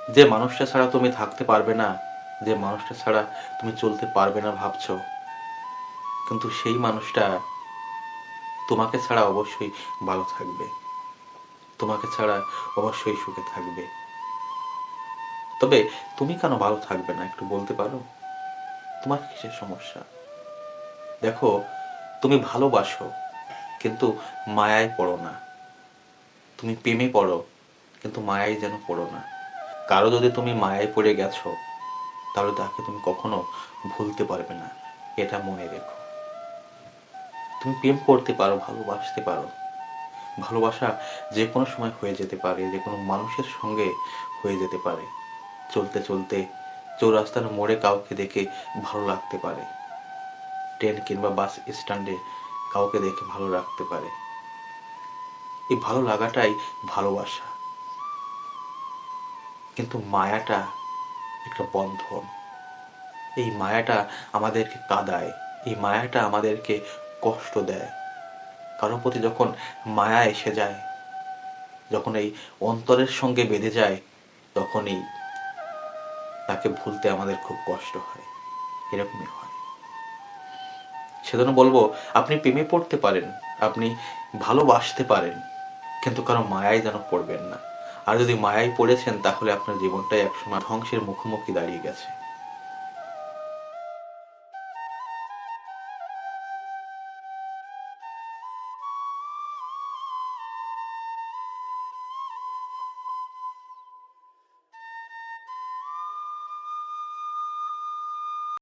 যে মানুষটা ছাড়া তুমি থাকতে পারবে না, যে মানুষটা ছাড়া তুমি চলতে পারবে না ভাবছো, কিন্তু সেই মানুষটা তোমাকে ছাড়া অবশ্যই ভালো থাকবে, তোমাকে ছাড়া অবশ্যই সুখে থাকবে। তবে তুমি কেন ভালো থাকবে না একটু বলতে পারো? তোমার কিসের সমস্যা? দেখো, তুমি ভালোবাসো কিন্তু মায়ায় পড়ো না, তুমি প্রেমে পড়ো কিন্তু মায়ায় যেন পড়ো না। কারো যদি তুমি মায়ায় পড়ে গেছো, তাহলে তাকে তুমি কখনো ভুলতে পারবে না, এটা মনে রেখো। তুমি প্রেম করতে পারো, ভালোবাসতে পারো, ভালোবাসা যে কোনো সময় হয়ে যেতে পারে, যে কোনো মানুষের সঙ্গে হয়ে যেতে পারে। চলতে চলতে চৌরাস্তার মোড়ে কাউকে দেখে ভালো লাগতে পারে, ট্রেন কিংবা বাস স্ট্যান্ডে কাউকে দেখে ভালো লাগতে পারে। এই ভালো লাগাটাই ভালোবাসা। কিন্তু মায়াটা একটা বন্ধন। এই মায়াটা আমাদেরকে কাঁদায়, এই মায়াটা আমাদেরকে কষ্ট দেয়। কারোর প্রতি যখন মায়া এসে যায়, যখন এই অন্তরের সঙ্গে বেঁধে যায়, তখনই তাকে ভুলতে আমাদের খুব কষ্ট হয়। এরকমই হয়। সেজন্য বলবো, আপনি প্রেমে পড়তে পারেন, আপনি ভালোবাসতে পারেন, কিন্তু কারো মায়ায় যেন পড়বেন না। আর যদি মায়ায় পড়েছেন, তাহলে আপনার জীবনটাই একসময় ধ্বংসের মুখোমুখি দাঁড়িয়ে গেছে।